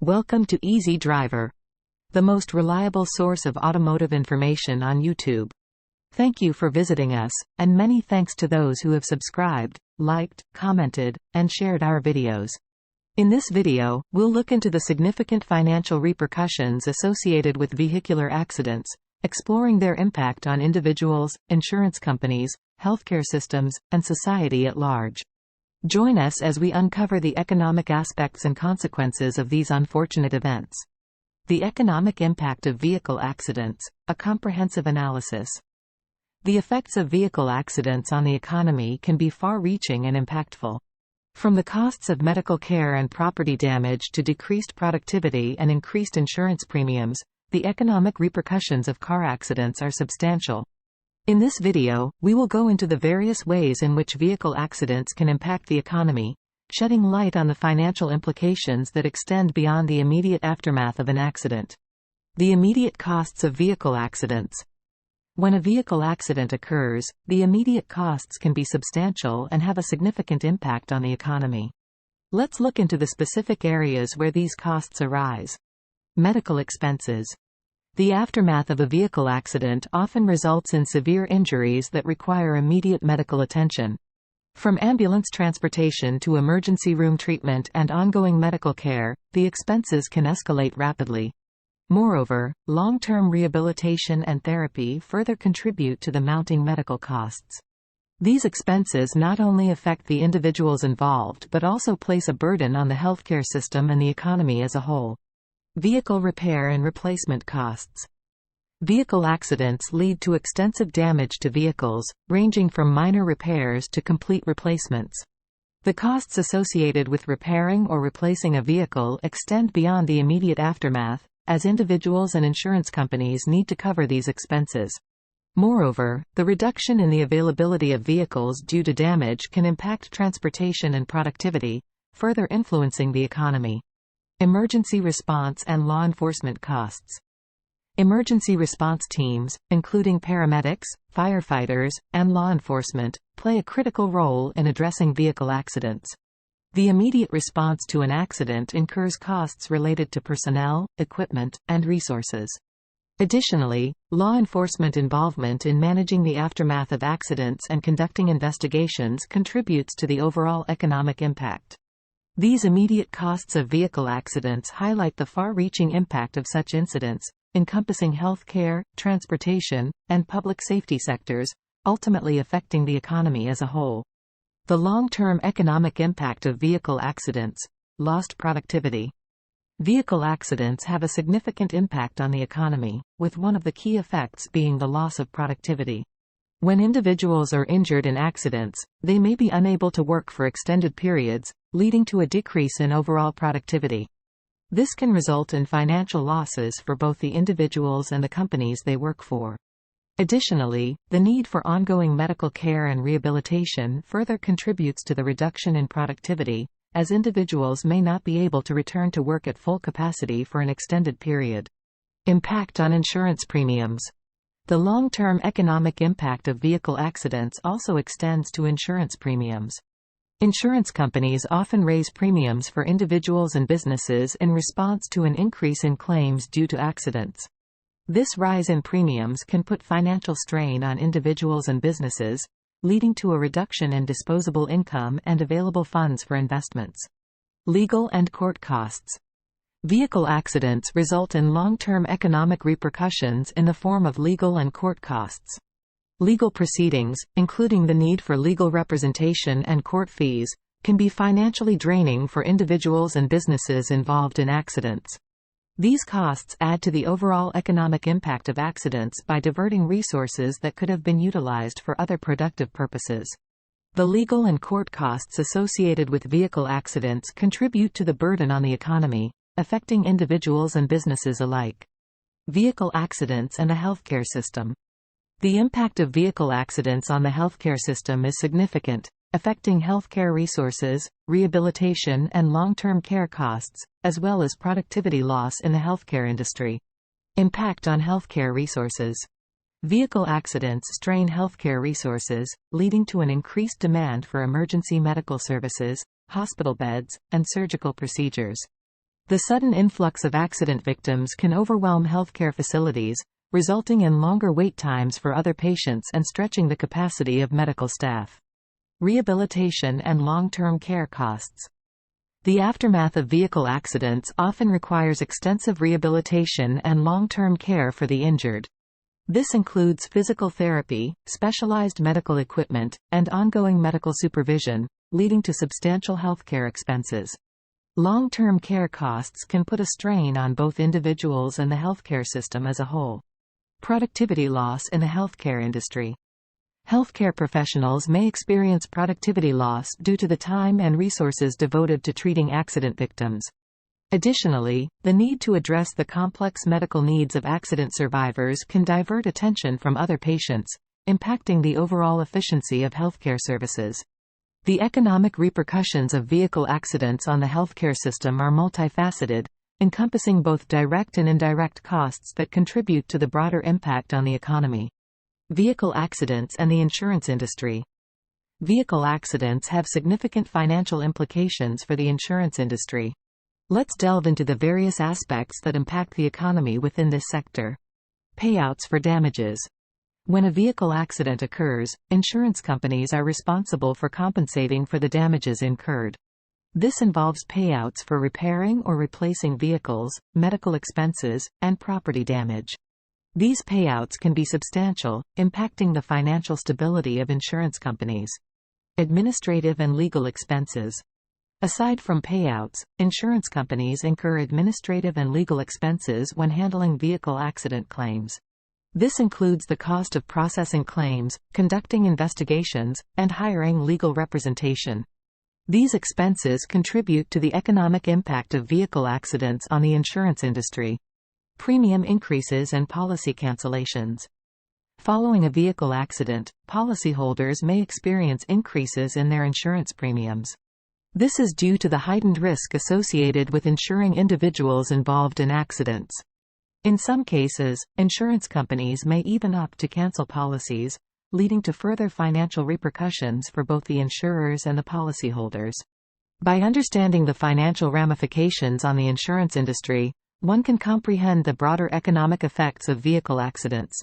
Welcome to Easy Driver, the most reliable source of automotive information on YouTube. Thank you for visiting us, and many thanks to those who have subscribed, liked, commented, and shared our videos. In this video, we'll look into the significant financial repercussions associated with vehicular accidents, exploring their impact on individuals, insurance companies, healthcare systems, and society at large. Join us as we uncover the economic aspects and consequences of these unfortunate events. The economic impact of vehicle accidents, a comprehensive analysis. The effects of vehicle accidents on the economy can be far-reaching and impactful. From the costs of medical care and property damage to decreased productivity and increased insurance premiums, the economic repercussions of car accidents are substantial. In this video, we will go into the various ways in which vehicle accidents can impact the economy, shedding light on the financial implications that extend beyond the immediate aftermath of an accident. The immediate costs of vehicle accidents. When a vehicle accident occurs, the immediate costs can be substantial and have a significant impact on the economy. Let's look into the specific areas where these costs arise. Medical expenses. The aftermath of a vehicle accident often results in severe injuries that require immediate medical attention. From ambulance transportation to emergency room treatment and ongoing medical care, the expenses can escalate rapidly. Moreover, long-term rehabilitation and therapy further contribute to the mounting medical costs. These expenses not only affect the individuals involved but also place a burden on the healthcare system and the economy as a whole. Vehicle repair and replacement costs. Vehicle accidents lead to extensive damage to vehicles, ranging from minor repairs to complete replacements. The costs associated with repairing or replacing a vehicle extend beyond the immediate aftermath, as individuals and insurance companies need to cover these expenses. Moreover, the reduction in the availability of vehicles due to damage can impact transportation and productivity, further influencing the economy. Emergency response and law enforcement costs. Emergency response teams, including paramedics, firefighters, and law enforcement, play a critical role in addressing vehicle accidents. The immediate response to an accident incurs costs related to personnel, equipment, and resources. Additionally, law enforcement involvement in managing the aftermath of accidents and conducting investigations contributes to the overall economic impact. These immediate costs of vehicle accidents highlight the far-reaching impact of such incidents, encompassing healthcare, transportation, and public safety sectors, ultimately affecting the economy as a whole. The long-term economic impact of vehicle accidents. Lost productivity. Vehicle accidents have a significant impact on the economy, with one of the key effects being the loss of productivity. When individuals are injured in accidents, they may be unable to work for extended periods, leading to a decrease in overall productivity. This can result in financial losses for both the individuals and the companies they work for. Additionally, the need for ongoing medical care and rehabilitation further contributes to the reduction in productivity, as individuals may not be able to return to work at full capacity for an extended period. Impact on insurance premiums. The long-term economic impact of vehicle accidents also extends to insurance premiums. Insurance companies often raise premiums for individuals and businesses in response to an increase in claims due to accidents. This rise in premiums can put financial strain on individuals and businesses, leading to a reduction in disposable income and available funds for investments. Legal and court costs. Vehicle accidents result in long-term economic repercussions in the form of legal and court costs. Legal proceedings, including the need for legal representation and court fees, can be financially draining for individuals and businesses involved in accidents. These costs add to the overall economic impact of accidents by diverting resources that could have been utilized for other productive purposes. The legal and court costs associated with vehicle accidents contribute to the burden on the economy, affecting individuals and businesses alike. Vehicle accidents and the healthcare system. The impact of vehicle accidents on the healthcare system is significant, affecting healthcare resources, rehabilitation and long-term care costs, as well as productivity loss in the healthcare industry. Impact on healthcare resources. Vehicle accidents strain healthcare resources, leading to an increased demand for emergency medical services, hospital beds, and surgical procedures. The sudden influx of accident victims can overwhelm healthcare facilities, resulting in longer wait times for other patients and stretching the capacity of medical staff. Rehabilitation and long-term care costs. The aftermath of vehicle accidents often requires extensive rehabilitation and long-term care for the injured. This includes physical therapy, specialized medical equipment, and ongoing medical supervision, leading to substantial healthcare expenses. Long-term care costs can put a strain on both individuals and the healthcare system as a whole. Productivity loss in the healthcare industry. Healthcare professionals may experience productivity loss due to the time and resources devoted to treating accident victims. Additionally, the need to address the complex medical needs of accident survivors can divert attention from other patients, impacting the overall efficiency of healthcare services. The economic repercussions of vehicle accidents on the healthcare system are multifaceted, encompassing both direct and indirect costs that contribute to the broader impact on the economy. Vehicle accidents and the insurance industry. Vehicle accidents have significant financial implications for the insurance industry. Let's delve into the various aspects that impact the economy within this sector. Payouts for damages. When a vehicle accident occurs, insurance companies are responsible for compensating for the damages incurred. This involves payouts for repairing or replacing vehicles, medical expenses, and property damage. These payouts can be substantial, impacting the financial stability of insurance companies. Administrative and legal expenses. Aside from payouts, insurance companies incur administrative and legal expenses when handling vehicle accident claims. This includes the cost of processing claims, conducting investigations, and hiring legal representation. These expenses contribute to the economic impact of vehicle accidents on the insurance industry. Premium increases and policy cancellations. Following a vehicle accident, policyholders may experience increases in their insurance premiums. This is due to the heightened risk associated with insuring individuals involved in accidents. In some cases, insurance companies may even opt to cancel policies, leading to further financial repercussions for both the insurers and the policyholders. By understanding the financial ramifications on the insurance industry, one can comprehend the broader economic effects of vehicle accidents.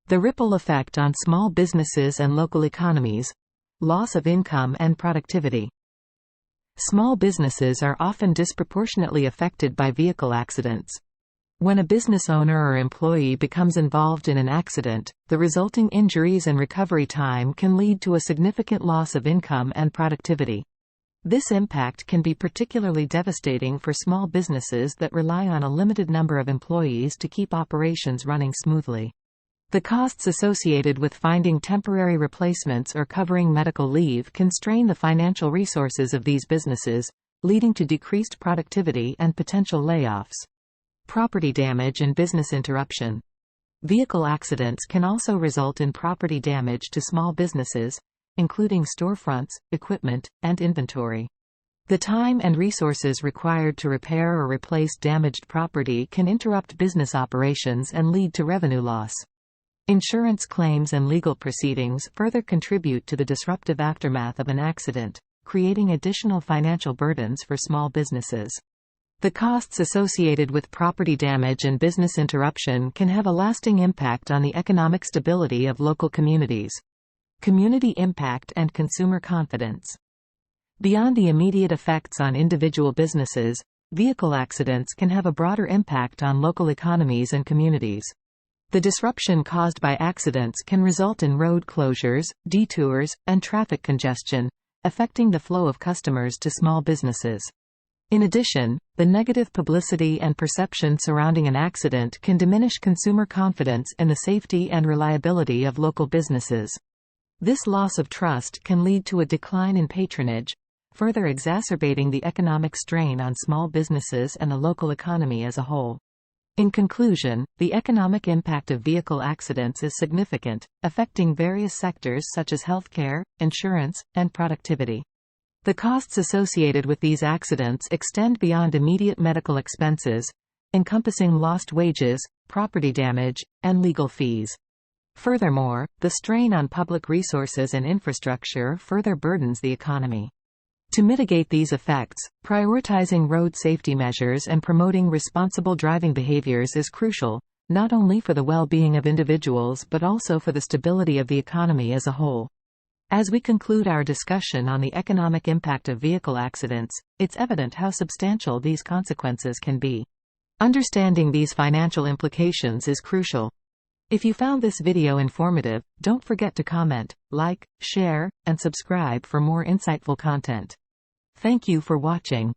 The ripple effect on small businesses and local economies. Loss of income and productivity. Small businesses are often disproportionately affected by vehicle accidents. When a business owner or employee becomes involved in an accident, the resulting injuries and recovery time can lead to a significant loss of income and productivity. This impact can be particularly devastating for small businesses that rely on a limited number of employees to keep operations running smoothly. The costs associated with finding temporary replacements or covering medical leave can strain the financial resources of these businesses, leading to decreased productivity and potential layoffs. Property damage and business interruption. Vehicle accidents can also result in property damage to small businesses, including storefronts, equipment, and inventory. The time and resources required to repair or replace damaged property can interrupt business operations and lead to revenue loss. Insurance claims and legal proceedings further contribute to the disruptive aftermath of an accident, creating additional financial burdens for small businesses. The costs associated with property damage and business interruption can have a lasting impact on the economic stability of local communities. Community impact and consumer confidence. Beyond the immediate effects on individual businesses, vehicle accidents can have a broader impact on local economies and communities. The disruption caused by accidents can result in road closures, detours, and traffic congestion, affecting the flow of customers to small businesses. In addition, the negative publicity and perception surrounding an accident can diminish consumer confidence in the safety and reliability of local businesses. This loss of trust can lead to a decline in patronage, further exacerbating the economic strain on small businesses and the local economy as a whole. In conclusion, the economic impact of vehicle accidents is significant, affecting various sectors such as healthcare, insurance, and productivity. The costs associated with these accidents extend beyond immediate medical expenses, encompassing lost wages, property damage, and legal fees. Furthermore, the strain on public resources and infrastructure further burdens the economy. To mitigate these effects, prioritizing road safety measures and promoting responsible driving behaviors is crucial, not only for the well-being of individuals but also for the stability of the economy as a whole. As we conclude our discussion on the economic impact of vehicle accidents, it's evident how substantial these consequences can be. Understanding these financial implications is crucial. If you found this video informative, don't forget to comment, like, share, and subscribe for more insightful content. Thank you for watching.